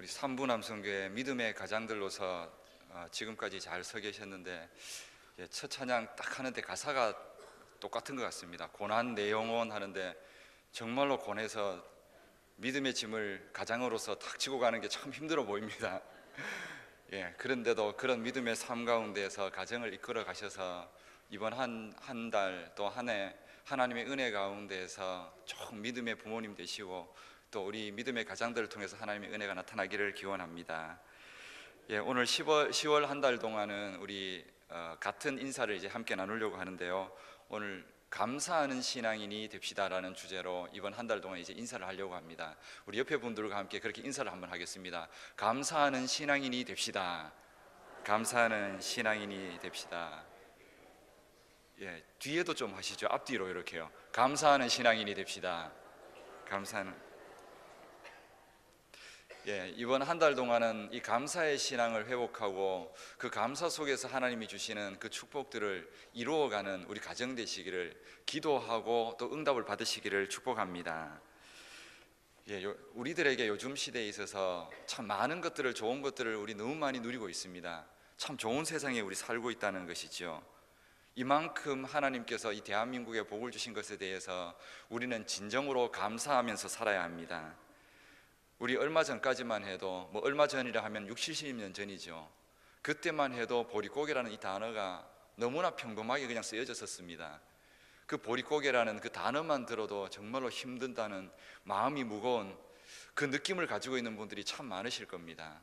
우리 삼부 남성교회 믿음의 가장들로서 지금까지 잘 서 계셨는데, 첫 찬양 딱 하는데 가사가 똑같은 것 같습니다. 고난 내 영혼 하는데 정말로 고뇌서 믿음의 짐을 가장으로서 탁 지고 가는 게 참 힘들어 보입니다. 그런데도 그런 믿음의 삶 가운데서 가정을 이끌어 가셔서 이번 한 달 또 한 해 하나님의 은혜 가운데서 총 믿음의 부모님 되시고 또 우리 믿음의 가장들을 통해서 하나님의 은혜가 나타나기를 기원합니다. 오늘 10월 한 달 동안은 우리 같은 인사를 이제 함께 나누려고 하는데요. 오늘 감사하는 신앙인이 됩시다라는 주제로 이번 한 달 동안 이제 인사를 하려고 합니다. 우리 옆에 분들과 함께 그렇게 인사를 한번 하겠습니다. 감사하는 신앙인이 됩시다. 감사하는 신앙인이 됩시다. 뒤에도 좀 하시죠. 앞뒤로 이렇게요. 감사하는 신앙인이 됩시다. 감사하는. 이번 한 달 동안은 이 감사의 신앙을 회복하고 그 감사 속에서 하나님이 주시는 그 축복들을 이루어가는 우리 가정 되시기를 기도하고 또 응답을 받으시기를 축복합니다. 우리들에게 요즘 시대에 있어서 참 많은 것들을, 좋은 것들을 우리 너무 많이 누리고 있습니다. 참 좋은 세상에 우리 살고 있다는 것이죠. 이만큼 하나님께서 이 대한민국에 복을 주신 것에 대해서 우리는 진정으로 감사하면서 살아야 합니다. 우리 얼마 전까지만 해도, 얼마 전이라 하면 60, 70년 전이죠. 그때만 해도 보릿고개라는 이 단어가 너무나 평범하게 그냥 쓰여졌었습니다. 그 보릿고개라는 그 단어만 들어도 정말로 힘든다는, 마음이 무거운 그 느낌을 가지고 있는 분들이 참 많으실 겁니다.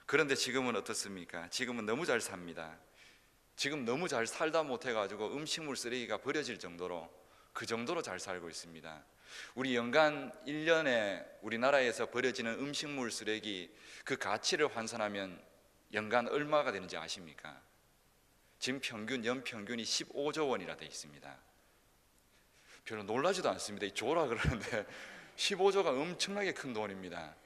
그런데 지금은 어떻습니까? 지금은 너무 잘 삽니다. 지금 너무 잘 살다 못해가지고 음식물 쓰레기가 버려질 정도로, 그 정도로 잘 살고 있습니다. 우리 연간 1년에 우리나라에서 버려지는 음식물 쓰레기 그 가치를 환산하면 연간 얼마가 되는지 아십니까? 지금 연평균이 15조 원이라 되어 있습니다. 별로 놀라지도 않습니다. 이 조라 그러는데 15조가 엄청나게 큰 돈입니다.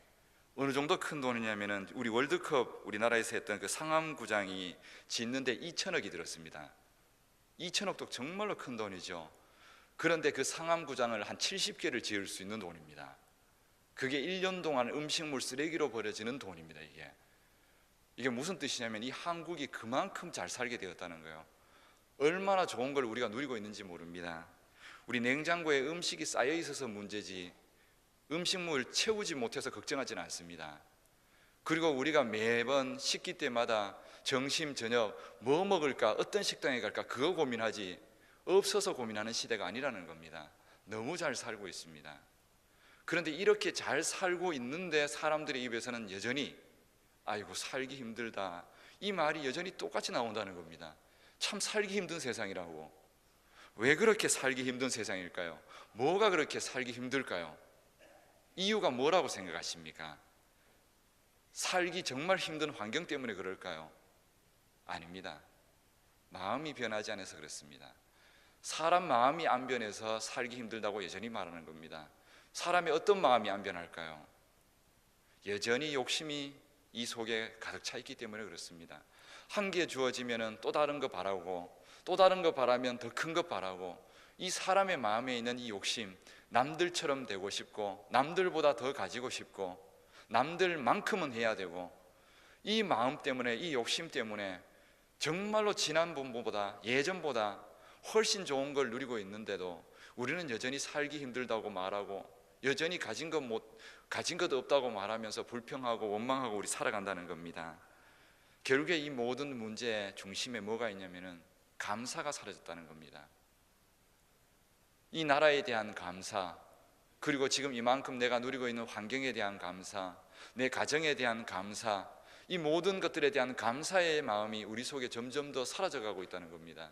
어느 정도 큰 돈이냐면은 우리 월드컵 우리나라에서 했던 그 상암구장이 짓는데 2천억이 들었습니다. 2천억도 정말로 큰 돈이죠. 그런데 그 상암구장을 한 70개를 지을 수 있는 돈입니다. 그게 1년 동안 음식물 쓰레기로 버려지는 돈입니다. 이게 무슨 뜻이냐면 이 한국이 그만큼 잘 살게 되었다는 거예요. 얼마나 좋은 걸 우리가 누리고 있는지 모릅니다. 우리 냉장고에 음식이 쌓여 있어서 문제지 음식물 채우지 못해서 걱정하지는 않습니다. 그리고 우리가 매번 식기 때마다 점심, 저녁 뭐 먹을까, 어떤 식당에 갈까 그거 고민하지 없어서 고민하는 시대가 아니라는 겁니다. 너무 잘 살고 있습니다. 그런데 이렇게 잘 살고 있는데 사람들의 입에서는 여전히 아이고 살기 힘들다, 이 말이 여전히 똑같이 나온다는 겁니다. 참 살기 힘든 세상이라고. 왜 그렇게 살기 힘든 세상일까요? 뭐가 그렇게 살기 힘들까요? 이유가 뭐라고 생각하십니까? 살기 정말 힘든 환경 때문에 그럴까요? 아닙니다. 마음이 변하지 않아서 그렇습니다. 사람 마음이 안 변해서 살기 힘들다고 여전히 말하는 겁니다. 사람의 어떤 마음이 안 변할까요? 여전히 욕심이 이 속에 가득 차 있기 때문에 그렇습니다. 한 개 주어지면 또 다른 거 바라고, 또 다른 거 바라면 더 큰 거 바라고, 이 사람의 마음에 있는 이 욕심, 남들처럼 되고 싶고 남들보다 더 가지고 싶고 남들만큼은 해야 되고, 이 마음 때문에, 이 욕심 때문에 정말로 지난번보다, 예전보다 훨씬 좋은 걸 누리고 있는데도 우리는 여전히 살기 힘들다고 말하고, 여전히 가진 것 없다고 말하면서 불평하고 원망하고 우리 살아간다는 겁니다. 결국에 이 모든 문제의 중심에 뭐가 있냐면은 감사가 사라졌다는 겁니다. 이 나라에 대한 감사, 그리고 지금 이만큼 내가 누리고 있는 환경에 대한 감사, 내 가정에 대한 감사, 이 모든 것들에 대한 감사의 마음이 우리 속에 점점 더 사라져가고 있다는 겁니다.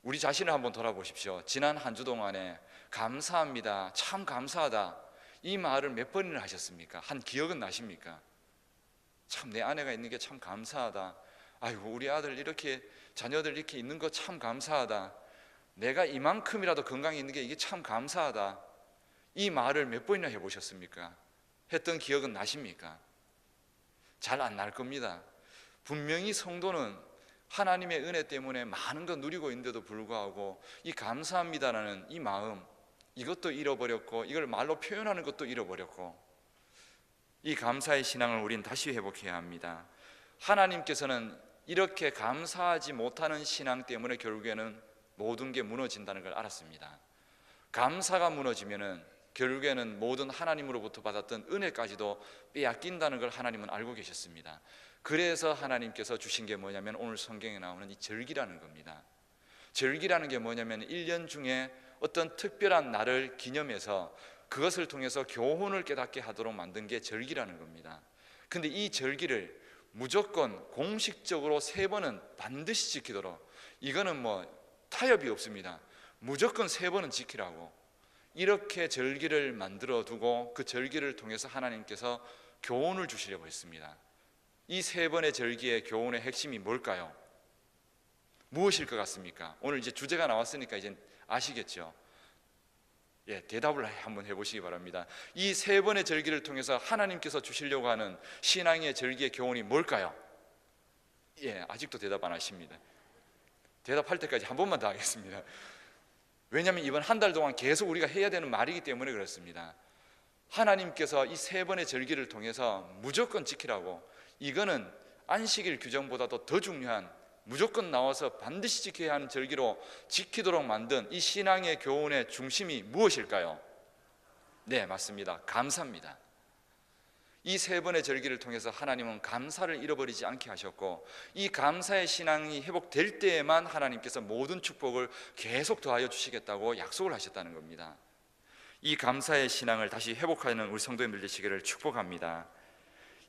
우리 자신을 한번 돌아보십시오. 지난 한 주 동안에 감사합니다, 참 감사하다, 이 말을 몇 번이나 하셨습니까? 한 기억은 나십니까? 참 내 아내가 있는 게 참 감사하다, 아이고 우리 아들 이렇게, 자녀들 이렇게 있는 거 참 감사하다, 내가 이만큼이라도 건강이 있는 게 이게 참 감사하다, 이 말을 몇 번이나 해보셨습니까? 했던 기억은 나십니까? 잘 안 날 겁니다. 분명히 성도는 하나님의 은혜 때문에 많은 거 누리고 있는데도 불구하고 이 감사합니다라는 이 마음, 이것도 잃어버렸고, 이걸 말로 표현하는 것도 잃어버렸고, 이 감사의 신앙을 우리는 다시 회복해야 합니다. 하나님께서는 이렇게 감사하지 못하는 신앙 때문에 결국에는 모든 게 무너진다는 걸 알았습니다. 감사가 무너지면은 결국에는 모든 하나님으로부터 받았던 은혜까지도 빼앗긴다는 걸 하나님은 알고 계셨습니다. 그래서 하나님께서 주신 게 뭐냐면 오늘 성경에 나오는 이 절기라는 겁니다. 절기라는 게 뭐냐면 1년 중에 어떤 특별한 날을 기념해서 그것을 통해서 교훈을 깨닫게 하도록 만든 게 절기라는 겁니다. 근데 이 절기를 무조건 공식적으로 3번은 반드시 지키도록, 이거는 뭐 타협이 없습니다. 무조건 3번은 지키라고 이렇게 절기를 만들어 두고 그 절기를 통해서 하나님께서 교훈을 주시려고 했습니다. 이 3번의 절기의 교훈의 핵심이 뭘까요? 무엇일 것 같습니까? 오늘 이제 주제가 나왔으니까 이제 아시겠죠? 예, 대답을 한번 해보시기 바랍니다. 이 3번의 절기를 통해서 하나님께서 주시려고 하는 신앙의 절기의 교훈이 뭘까요? 예, 아직도 대답 안 하십니다. 대답할 때까지 한 번만 더 하겠습니다. 왜냐하면 이번 한 달 동안 계속 우리가 해야 되는 말이기 때문에 그렇습니다. 하나님께서 이 3번의 절기를 통해서 무조건 지키라고, 이거는 안식일 규정보다도 더 중요한, 무조건 나와서 반드시 지켜야 하는 절기로 지키도록 만든 이 신앙의 교훈의 중심이 무엇일까요? 네, 맞습니다. 감사입니다. 이 3번의 절기를 통해서 하나님은 감사를 잃어버리지 않게 하셨고, 이 감사의 신앙이 회복될 때에만 하나님께서 모든 축복을 계속 더하여 주시겠다고 약속을 하셨다는 겁니다. 이 감사의 신앙을 다시 회복하는 우리 성도님들 되시기를 축복합니다.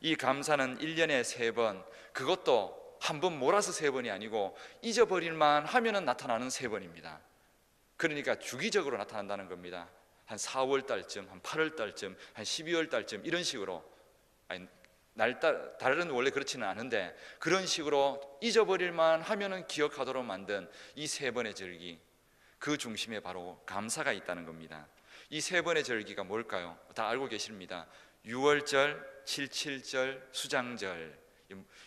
이 감사는 1년에 3번, 그것도 한 번 몰아서 3번이 아니고 잊어버릴만 하면은 나타나는 3번입니다. 그러니까 주기적으로 나타난다는 겁니다. 한 4월 달쯤, 한 8월 달쯤, 한 12월 달쯤 이런 식으로, 아니, 달은 원래 그렇지는 않은데 그런 식으로 잊어버릴만 하면은 기억하도록 만든 이 3번의 절기, 그 중심에 바로 감사가 있다는 겁니다. 이 3번의 절기가 뭘까요? 다 알고 계십니다. 유월절, 칠칠절, 수장절.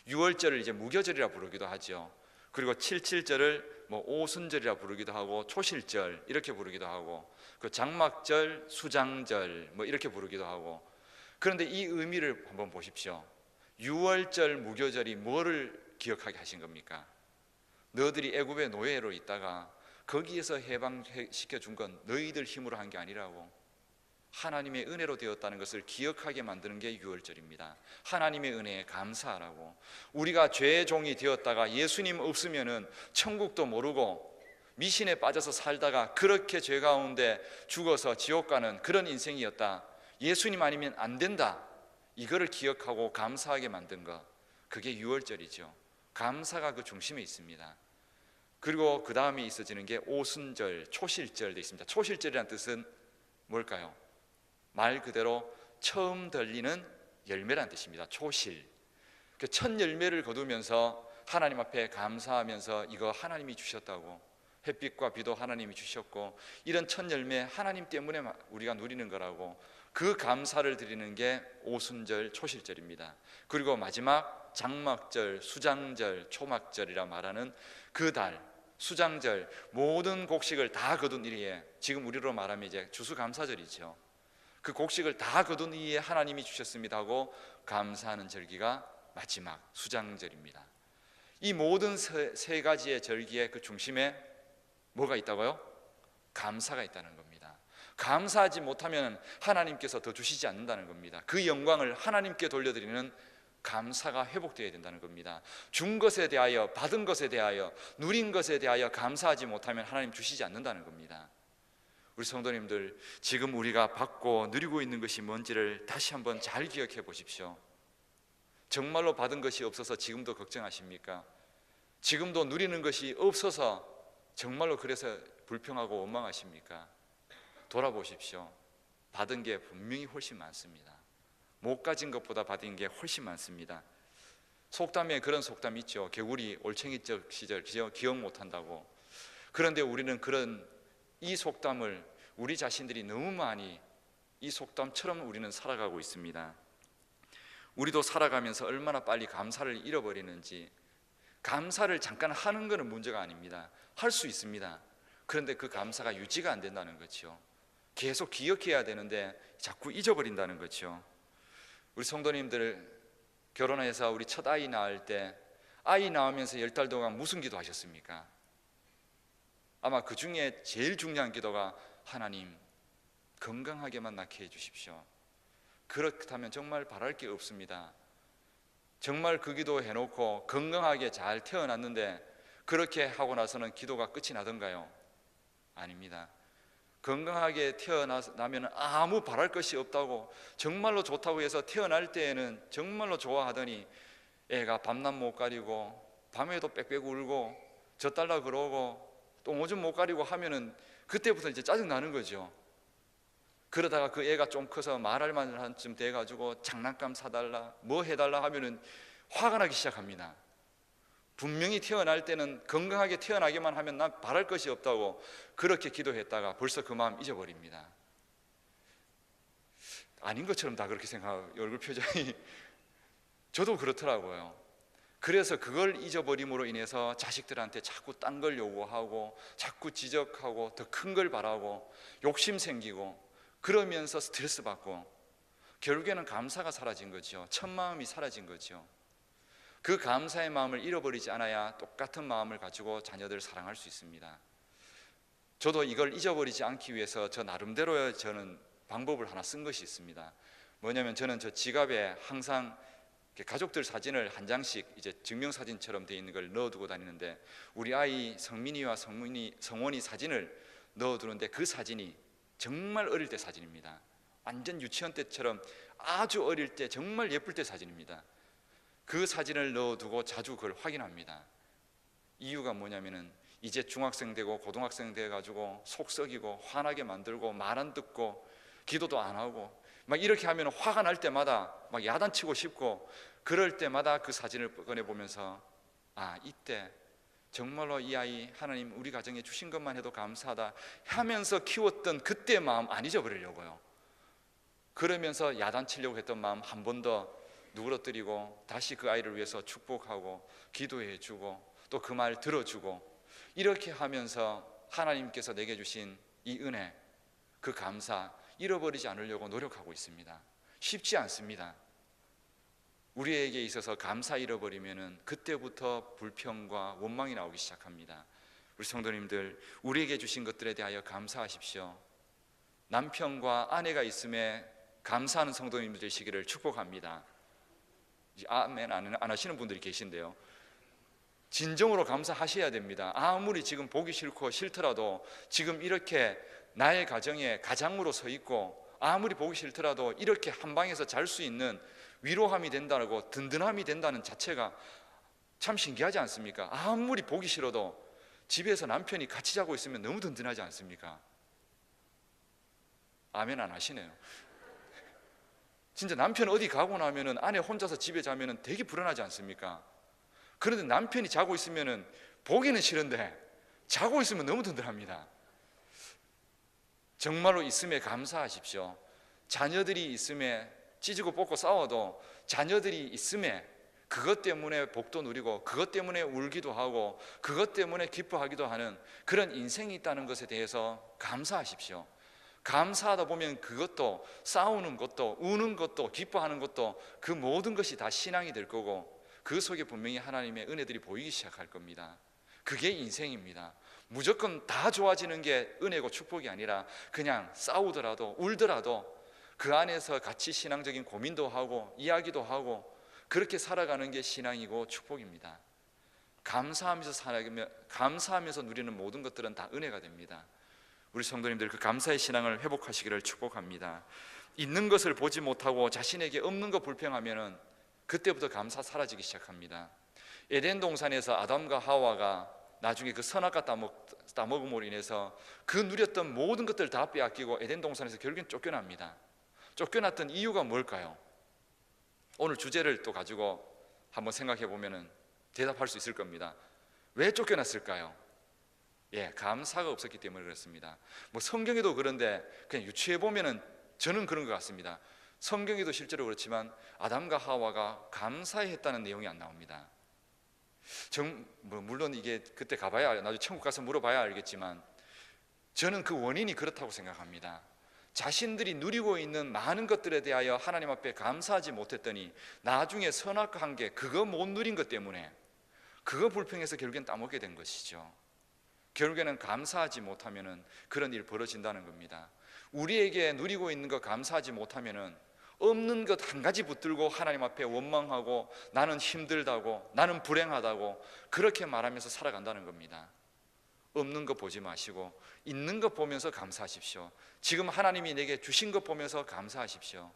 유월절을 이제 무교절이라 부르기도 하죠. 그리고 칠칠절을 뭐 오순절이라 부르기도 하고 초실절 이렇게 부르기도 하고, 그 장막절, 수장절 뭐 이렇게 부르기도 하고. 그런데 이 의미를 한번 보십시오. 유월절 무교절이 뭐를 기억하게 하신 겁니까? 너희들이 애굽의 노예로 있다가 거기에서 해방시켜 준 건 너희들 힘으로 한 게 아니라고, 하나님의 은혜로 되었다는 것을 기억하게 만드는 게 유월절입니다. 하나님의 은혜에 감사하라고. 우리가 죄의 종이 되었다가 예수님 없으면은 천국도 모르고 미신에 빠져서 살다가 그렇게 죄 가운데 죽어서 지옥 가는 그런 인생이었다. 예수님 아니면 안 된다. 이거를 기억하고 감사하게 만든 것, 그게 유월절이죠. 감사가 그 중심에 있습니다. 그리고 그 다음에 있어지는 게 오순절, 초실절 돼 있습니다. 초실절이라는 뜻은 뭘까요? 말 그대로 처음 들리는 열매란 뜻입니다. 초실. 첫 열매를 거두면서 하나님 앞에 감사하면서 이거 하나님이 주셨다고, 햇빛과 비도 하나님이 주셨고 이런 첫 열매 하나님 때문에 우리가 누리는 거라고, 그 감사를 드리는 게 오순절, 초실절입니다. 그리고 마지막 장막절, 수장절, 초막절이라 말하는 그 달, 수장절, 모든 곡식을 다 거둔 이에, 지금 우리로 말하면 이제 추수감사절이죠. 그 곡식을 다 거둔 이에 하나님이 주셨습니다 하고 감사하는 절기가 마지막 수장절입니다. 이 모든 세 가지의 절기의 그 중심에 뭐가 있다고요? 감사가 있다는 겁니다. 감사하지 못하면 하나님께서 더 주시지 않는다는 겁니다. 그 영광을 하나님께 돌려드리는 감사가 회복되어야 된다는 겁니다. 준 것에 대하여, 받은 것에 대하여, 누린 것에 대하여 감사하지 못하면 하나님 주시지 않는다는 겁니다. 우리 성도님들, 지금 우리가 받고 누리고 있는 것이 뭔지를 다시 한번 잘 기억해 보십시오. 정말로 받은 것이 없어서 지금도 걱정하십니까? 지금도 누리는 것이 없어서 정말로 그래서 불평하고 원망하십니까? 돌아보십시오. 받은 게 분명히 훨씬 많습니다. 못 가진 것보다 받은 게 훨씬 많습니다. 속담에 그런 속담이 있죠. 개구리 올챙이적 시절 기억 못한다고. 그런데 우리는 이 속담을 우리 자신들이 너무 많이 이 속담처럼 우리는 살아가고 있습니다. 우리도 살아가면서 얼마나 빨리 감사를 잃어버리는지. 감사를 잠깐 하는 것은 문제가 아닙니다. 할 수 있습니다. 그런데 그 감사가 유지가 안 된다는 거죠. 계속 기억해야 되는데 자꾸 잊어버린다는 거죠. 우리 성도님들 결혼해서 우리 첫 아이 낳을 때 아이 낳으면서 10달 동안 무슨 기도 하셨습니까? 아마 그 중에 제일 중요한 기도가 하나님 건강하게만 낳게 해주십시오. 그렇다면 정말 바랄 게 없습니다. 정말 그 기도 해놓고 건강하게 잘 태어났는데 그렇게 하고 나서는 기도가 끝이 나던가요? 아닙니다. 건강하게 태어나면 아무 바랄 것이 없다고 정말로 좋다고 해서 태어날 때에는 정말로 좋아하더니 애가 밤낮 못 가리고 밤에도 빽빽 울고 젖달라 그러고 또 오줌 못 가리고 하면은 그때부터 이제 짜증 나는 거죠. 그러다가 그 애가 좀 커서 말할 만한쯤 돼가지고 장난감 사달라 뭐 해달라 하면은 화가 나기 시작합니다. 분명히 태어날 때는 건강하게 태어나기만 하면 난 바랄 것이 없다고 그렇게 기도했다가 벌써 그 마음 잊어버립니다. 아닌 것처럼 다 그렇게 생각하고 얼굴 표정이 저도 그렇더라고요. 그래서 그걸 잊어버림으로 인해서 자식들한테 자꾸 딴 걸 요구하고 자꾸 지적하고 더 큰 걸 바라고 욕심 생기고 그러면서 스트레스 받고 결국에는 감사가 사라진 거죠. 첫 마음이 사라진 거죠. 그 감사의 마음을 잃어버리지 않아야 똑같은 마음을 가지고 자녀들을 사랑할 수 있습니다. 저도 이걸 잊어버리지 않기 위해서 저 나름대로 저는 방법을 하나 쓴 것이 있습니다. 뭐냐면 저는 저 지갑에 항상 가족들 사진을 한 장씩 이제 증명사진처럼 되어 있는 걸 넣어두고 다니는데 우리 아이 성민이와 성원이 사진을 넣어두는데 그 사진이 정말 어릴 때 사진입니다. 완전 유치원 때처럼 아주 어릴 때 정말 예쁠 때 사진입니다. 그 사진을 넣어두고 자주 그걸 확인합니다. 이유가 뭐냐면은 이제 중학생 되고 고등학생 돼가지고 속 썩이고 화나게 만들고 말 안 듣고 기도도 안 하고 막 이렇게 하면 화가 날 때마다 막 야단치고 싶고 그럴 때마다 그 사진을 꺼내보면서 아 이때 정말로 이 아이 하나님 우리 가정에 주신 것만 해도 감사하다 하면서 키웠던 그때의 마음 안 잊어버리려고요. 그러면서 야단치려고 했던 마음 한 번 더 누그러뜨리고 다시 그 아이를 위해서 축복하고 기도해주고 또 그 말 들어주고 이렇게 하면서 하나님께서 내게 주신 이 은혜 그 감사 잃어버리지 않으려고 노력하고 있습니다. 쉽지 않습니다. 우리에게 있어서 감사 잃어버리면은 그때부터 불평과 원망이 나오기 시작합니다. 우리 성도님들 우리에게 주신 것들에 대하여 감사하십시오. 남편과 아내가 있음에 감사하는 성도님들 되시기를 축복합니다. 아멘 안 하시는 분들이 계신데요. 진정으로 감사하셔야 됩니다. 아무리 지금 보기 싫고 싫더라도 지금 이렇게 나의 가정에 가장으로 서 있고 아무리 보기 싫더라도 이렇게 한 방에서 잘 수 있는 위로함이 된다고 든든함이 된다는 자체가 참 신기하지 않습니까? 아무리 보기 싫어도 집에서 남편이 같이 자고 있으면 너무 든든하지 않습니까? 아멘 안 하시네요. 진짜 남편 어디 가고 나면은 아내 혼자서 집에 자면은 되게 불안하지 않습니까? 그런데 남편이 자고 있으면은 보기는 싫은데 자고 있으면 너무 든든합니다. 정말로 있음에 감사하십시오. 자녀들이 있음에 찢고 뽑고 싸워도 자녀들이 있음에 그것 때문에 복도 누리고 그것 때문에 울기도 하고 그것 때문에 기뻐하기도 하는 그런 인생이 있다는 것에 대해서 감사하십시오. 감사하다 보면 그것도 싸우는 것도 우는 것도 기뻐하는 것도 그 모든 것이 다 신앙이 될 거고 그 속에 분명히 하나님의 은혜들이 보이기 시작할 겁니다. 그게 인생입니다. 무조건 다 좋아지는 게 은혜고 축복이 아니라 그냥 싸우더라도 울더라도 그 안에서 같이 신앙적인 고민도 하고 이야기도 하고 그렇게 살아가는 게 신앙이고 축복입니다. 감사하면서 누리는 모든 것들은 다 은혜가 됩니다. 우리 성도님들 그 감사의 신앙을 회복하시기를 축복합니다. 있는 것을 보지 못하고 자신에게 없는 것 불평하면은 그때부터 감사 사라지기 시작합니다. 에덴 동산에서 아담과 하와가 나중에 그 선악과 따먹음으로 인해서 그 누렸던 모든 것들을 다 빼앗기고 에덴 동산에서 결국엔 쫓겨납니다. 쫓겨났던 이유가 뭘까요? 오늘 주제를 또 가지고 한번 생각해 보면은 대답할 수 있을 겁니다. 왜 쫓겨났을까요? 감사가 없었기 때문에 그렇습니다. 성경에도 그런데 그냥 유추해 보면은 저는 그런 것 같습니다. 성경에도 실제로 그렇지만 아담과 하와가 감사했다는 내용이 안 나옵니다. 물론 이게 그때 가봐야 나중에 천국 가서 물어봐야 알겠지만 저는 그 원인이 그렇다고 생각합니다. 자신들이 누리고 있는 많은 것들에 대하여 하나님 앞에 감사하지 못했더니 나중에 선악한 게 그거 못 누린 것 때문에 그거 불평해서 결국엔 따먹게 된 것이죠. 결국에는 감사하지 못하면 그런 일이 벌어진다는 겁니다. 우리에게 누리고 있는 거 감사하지 못하면 없는 것 한 가지 붙들고 하나님 앞에 원망하고 나는 힘들다고 나는 불행하다고 그렇게 말하면서 살아간다는 겁니다. 없는 거 보지 마시고 있는 거 보면서 감사하십시오. 지금 하나님이 내게 주신 것 보면서 감사하십시오.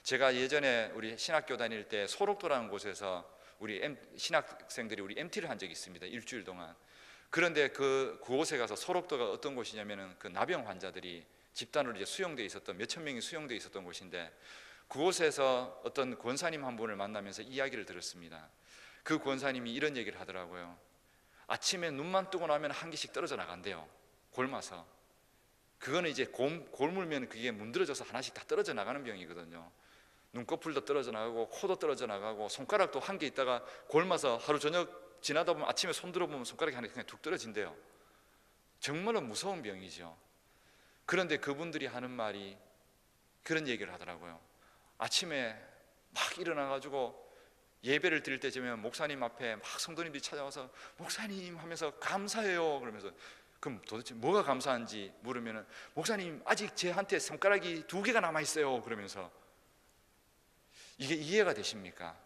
제가 예전에 우리 신학교 다닐 때 소록도라는 곳에서 우리 신학생들이 우리 MT를 한 적이 있습니다. 일주일 동안. 그런데 그곳에 가서 소록도가 어떤 곳이냐면은 그 나병 환자들이 집단으로 이제 수용돼 있었던 몇천 명이 수용돼 있었던 곳인데 그곳에서 어떤 권사님 한 분을 만나면서 이야기를 들었습니다. 그 권사님이 이런 얘기를 하더라고요. 아침에 눈만 뜨고 나면 한 개씩 떨어져 나간대요. 골마서. 그거는 이제 골물면 그게 문드러져서 하나씩 다 떨어져 나가는 병이거든요. 눈꺼풀도 떨어져 나가고 코도 떨어져 나가고 손가락도 한 개 있다가 골마서 하루 저녁 지나다 보면 아침에 손 들어보면 손가락이 하나 그냥 툭 떨어진대요. 정말로 무서운 병이죠. 그런데 그분들이 하는 말이 그런 얘기를 하더라고요. 아침에 막 일어나가지고 예배를 드릴 때쯤에 목사님 앞에 막 성도님들이 찾아와서 목사님 하면서 감사해요 그러면서 그럼 도대체 뭐가 감사한지 물으면은 목사님 아직 제한테 손가락이 2개가 남아있어요 그러면서 이게 이해가 되십니까?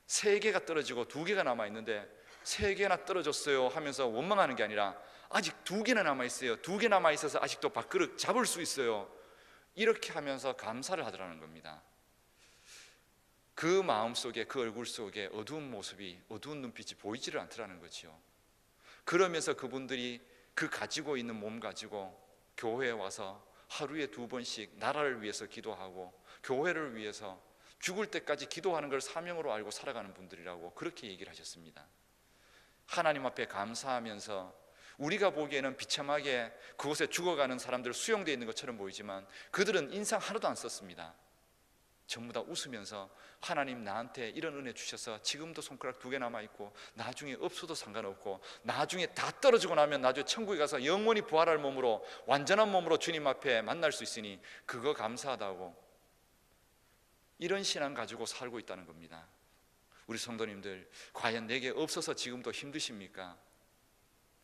3개가 떨어지고 2개가 남아있는데 3개나 떨어졌어요 하면서 원망하는 게 아니라 아직 2개나 남아있어요. 2개 남아있어서 아직도 밥그릇 잡을 수 있어요. 이렇게 하면서 감사를 하더라는 겁니다. 그 마음속에 그 얼굴 속에 어두운 모습이 어두운 눈빛이 보이지를 않더라는 거죠. 그러면서 그분들이 그 가지고 있는 몸 가지고 교회에 와서 하루에 2번씩 나라를 위해서 기도하고 교회를 위해서 죽을 때까지 기도하는 걸 사명으로 알고 살아가는 분들이라고 그렇게 얘기를 하셨습니다. 하나님 앞에 감사하면서 우리가 보기에는 비참하게 그곳에 죽어가는 사람들 수용되어 있는 것처럼 보이지만 그들은 인상 하나도 안 썼습니다. 전부 다 웃으면서 하나님 나한테 이런 은혜 주셔서 지금도 손가락 2개 남아있고 나중에 없어도 상관없고 나중에 다 떨어지고 나면 나중에 천국에 가서 영원히 부활할 몸으로 완전한 몸으로 주님 앞에 만날 수 있으니 그거 감사하다고 이런 신앙 가지고 살고 있다는 겁니다. 우리 성도님들 과연 내게 없어서 지금도 힘드십니까?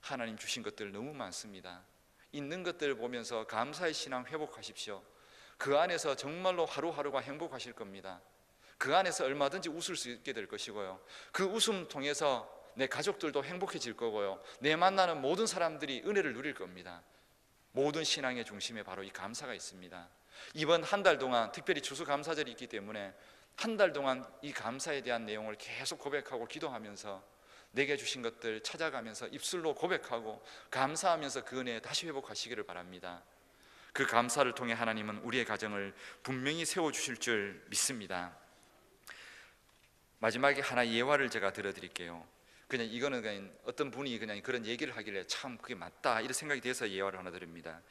하나님 주신 것들 너무 많습니다. 있는 것들 보면서 감사의 신앙 회복하십시오. 그 안에서 정말로 하루하루가 행복하실 겁니다. 그 안에서 얼마든지 웃을 수 있게 될 것이고요. 그 웃음 통해서 내 가족들도 행복해질 거고요. 내 만나는 모든 사람들이 은혜를 누릴 겁니다. 모든 신앙의 중심에 바로 이 감사가 있습니다. 이번 한 달 동안 특별히 추수감사절이 있기 때문에 한 달 동안 이 감사에 대한 내용을 계속 고백하고 기도하면서 내게 주신 것들 찾아가면서 입술로 고백하고 감사하면서 그 은혜 다시 회복하시기를 바랍니다. 그 감사를 통해 하나님은 우리의 가정을 분명히 세워주실 줄 믿습니다. 마지막에 하나 예화를 제가 들어드릴게요. 그냥 이거는 그냥 어떤 분이 그냥 그런 얘기를 하길래 참 그게 맞다 이런 생각이 돼서 예화를 하나 드립니다.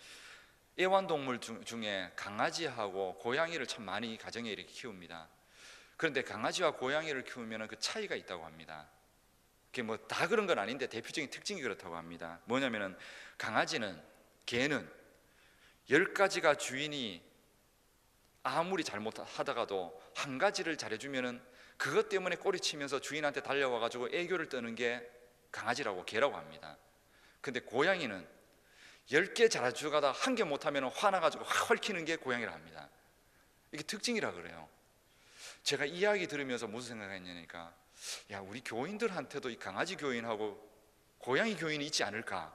애완동물 중에 강아지하고 고양이를 참 많이 가정에 이렇게 키웁니다. 그런데 강아지와 고양이를 키우면 그 차이가 있다고 합니다. 그게 뭐 다 그런 건 아닌데 대표적인 특징이 그렇다고 합니다. 뭐냐면은 강아지는 개는 10가지가 주인이 아무리 잘못하다가도 한 가지를 잘해주면은 그것 때문에 꼬리치면서 주인한테 달려와가지고 애교를 떠는 게 강아지라고 개라고 합니다. 근데 고양이는 10개 잘해주다가 한 개 못하면 화나가지고 확 헐키는 게 고양이라 합니다. 이게 특징이라 그래요. 제가 이 이야기 들으면서 무슨 생각했냐니까 야 우리 교인들한테도 이 강아지 교인하고 고양이 교인이 있지 않을까?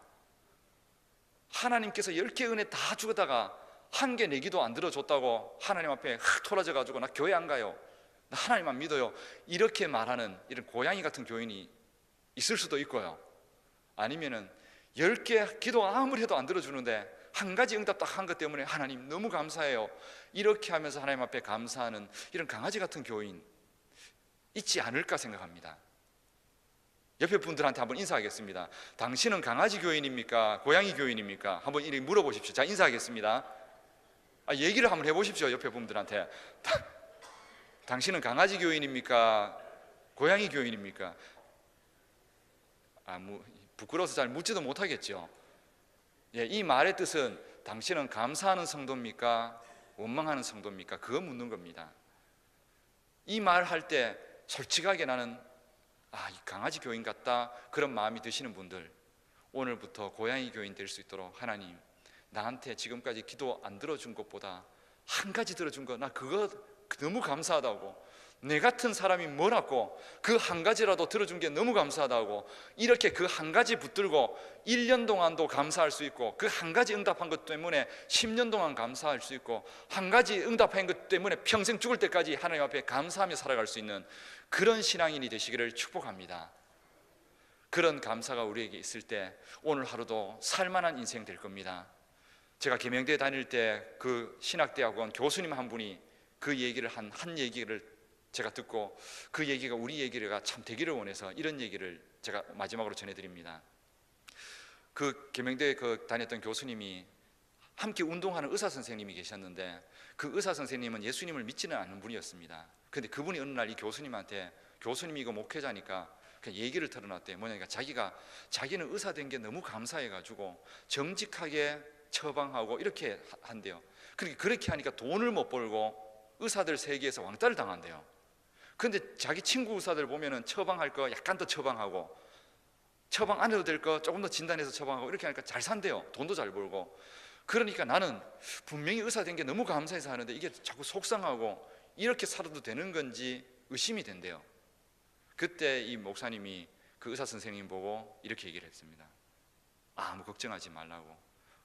하나님께서 10개 은혜 다 주다가 한 개 내기도 안 들어줬다고 하나님 앞에 확 토라져가지고 나 교회 안 가요, 나 하나님만 믿어요 이렇게 말하는 이런 고양이 같은 교인이 있을 수도 있고요. 아니면은 10개 기도 아무리 해도 안 들어주는데 한 가지 응답 딱 한 것 때문에 하나님 너무 감사해요 이렇게 하면서 하나님 앞에 감사하는 이런 강아지 같은 교인 있지 않을까 생각합니다. 옆에 분들한테 한번 인사하겠습니다. 당신은 강아지 교인입니까? 고양이 교인입니까? 한번 이렇게 물어보십시오. 자, 인사하겠습니다. 얘기를 한번 해보십시오. 옆에 분들한테 당신은 강아지 교인입니까? 고양이 교인입니까? 부끄러워서 잘 묻지도 못하겠죠. 이 말의 뜻은 당신은 감사하는 성도입니까? 원망하는 성도입니까? 그거 묻는 겁니다. 이 말 할 때 솔직하게 나는 이 강아지 교인 같다 그런 마음이 드시는 분들, 오늘부터 고양이 교인 될 수 있도록 하나님, 나한테 지금까지 기도 안 들어준 것보다 한 가지 들어준 거 나 그거 너무 감사하다고, 내 같은 사람이 뭐라고 그 한 가지라도 들어준 게 너무 감사하다고, 이렇게 그 한 가지 붙들고 1년 동안도 감사할 수 있고, 그 한 가지 응답한 것 때문에 10년 동안 감사할 수 있고, 한 가지 응답한 것 때문에 평생 죽을 때까지 하나님 앞에 감사하며 살아갈 수 있는 그런 신앙인이 되시기를 축복합니다. 그런 감사가 우리에게 있을 때 오늘 하루도 살만한 인생 될 겁니다. 제가 계명대에 다닐 때 그 신학대학원 교수님 한 분이 그 얘기를 한 얘기를 제가 듣고, 그 얘기가 우리 얘기가 참 되기를 원해서 이런 얘기를 제가 마지막으로 전해드립니다. 그 계명대에 다녔던 교수님이 함께 운동하는 의사 선생님이 계셨는데, 그 의사 선생님은 예수님을 믿지는 않는 분이었습니다. 그런데 그분이 어느 날 이 교수님한테, 교수님이 이거 목회자니까 그냥 얘기를 털어놨대요. 뭐냐니까 자기는 의사 된 게 너무 감사해가지고 정직하게 처방하고 이렇게 한대요. 그렇게 하니까 돈을 못 벌고 의사들 세계에서 왕따를 당한대요. 근데 자기 친구 의사들 보면은 처방할 거 약간 더 처방하고, 처방 안 해도 될 거 조금 더 진단해서 처방하고, 이렇게 하니까 잘 산대요. 돈도 잘 벌고. 그러니까 나는 분명히 의사 된 게 너무 감사해서 하는데 이게 자꾸 속상하고 이렇게 살아도 되는 건지 의심이 된대요. 그때 이 목사님이 그 의사 선생님 보고 이렇게 얘기를 했습니다. 아무 걱정하지 말라고,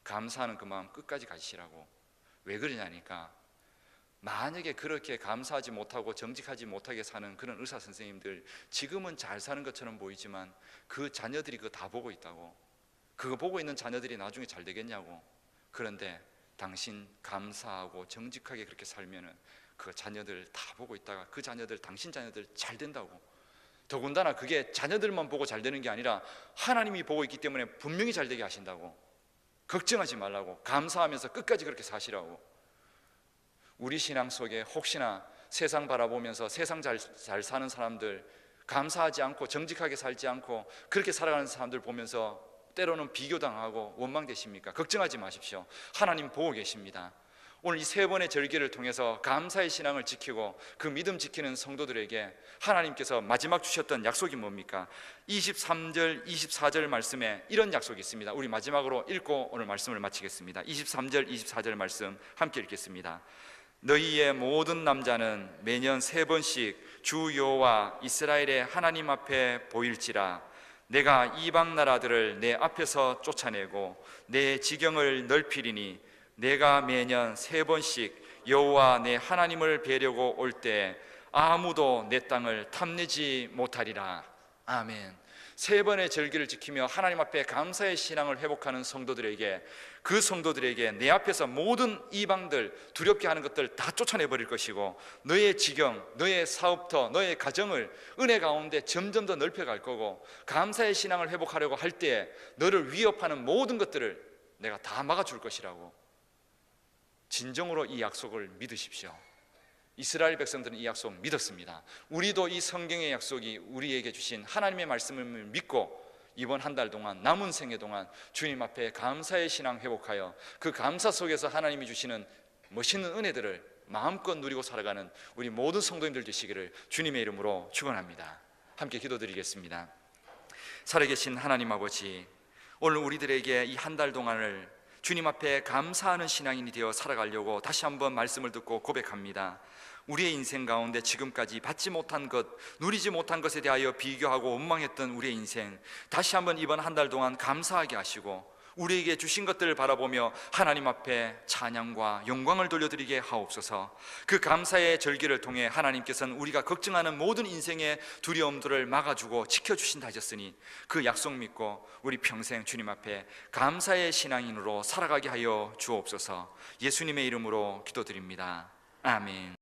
감사하는 그 마음 끝까지 가지시라고. 왜 그러냐니까, 만약에 그렇게 감사하지 못하고 정직하지 못하게 사는 그런 의사 선생님들, 지금은 잘 사는 것처럼 보이지만 그 자녀들이 그거 다 보고 있다고. 그거 보고 있는 자녀들이 나중에 잘 되겠냐고. 그런데 당신 감사하고 정직하게 그렇게 살면은 그 자녀들 다 보고 있다가 그 자녀들, 당신 자녀들 잘 된다고. 더군다나 그게 자녀들만 보고 잘 되는 게 아니라 하나님이 보고 있기 때문에 분명히 잘 되게 하신다고. 걱정하지 말라고, 감사하면서 끝까지 그렇게 사시라고. 우리 신앙 속에 혹시나 세상 바라보면서 세상 잘 사는 사람들, 감사하지 않고 정직하게 살지 않고 그렇게 살아가는 사람들 보면서 때로는 비교당하고 원망되십니까? 걱정하지 마십시오. 하나님 보고 계십니다. 오늘 이 3번의 절기를 통해서 감사의 신앙을 지키고 그 믿음 지키는 성도들에게 하나님께서 마지막 주셨던 약속이 뭡니까? 23절, 24절 말씀에 이런 약속이 있습니다. 우리 마지막으로 읽고 오늘 말씀을 마치겠습니다. 23절, 24절 말씀 함께 읽겠습니다. 너희의 모든 남자는 매년 3번씩 주 여호와 이스라엘의 하나님 앞에 보일지라. 내가 이방 나라들을 내 앞에서 쫓아내고 내 지경을 넓히리니 내가 매년 3번씩 여호와 내 하나님을 뵈려고 올 때 아무도 내 땅을 탐내지 못하리라. 아멘. 3번의 절기를 지키며 하나님 앞에 감사의 신앙을 회복하는 성도들에게, 그 성도들에게 내 앞에서 모든 이방들, 두렵게 하는 것들 다 쫓아내버릴 것이고, 너의 지경, 너의 사업터, 너의 가정을 은혜 가운데 점점 더 넓혀갈 거고, 감사의 신앙을 회복하려고 할 때 너를 위협하는 모든 것들을 내가 다 막아줄 것이라고. 진정으로 이 약속을 믿으십시오. 이스라엘 백성들은 이 약속 믿었습니다. 우리도 이 성경의 약속이 우리에게 주신 하나님의 말씀을 믿고 이번 한 달 동안, 남은 생애 동안 주님 앞에 감사의 신앙 회복하여 그 감사 속에서 하나님이 주시는 멋있는 은혜들을 마음껏 누리고 살아가는 우리 모든 성도님들 되시기를 주님의 이름으로 축원합니다. 함께 기도드리겠습니다. 살아계신 하나님 아버지, 오늘 우리들에게 이 한 달 동안을 주님 앞에 감사하는 신앙인이 되어 살아가려고 다시 한번 말씀을 듣고 고백합니다. 우리의 인생 가운데 지금까지 받지 못한 것, 누리지 못한 것에 대하여 비교하고 원망했던 우리의 인생, 다시 한번 이번 한 달 동안 감사하게 하시고 우리에게 주신 것들을 바라보며 하나님 앞에 찬양과 영광을 돌려드리게 하옵소서. 그 감사의 절기를 통해 하나님께서는 우리가 걱정하는 모든 인생의 두려움들을 막아주고 지켜주신다 하셨으니 그 약속 믿고 우리 평생 주님 앞에 감사의 신앙인으로 살아가게 하여 주옵소서. 예수님의 이름으로 기도드립니다. 아멘.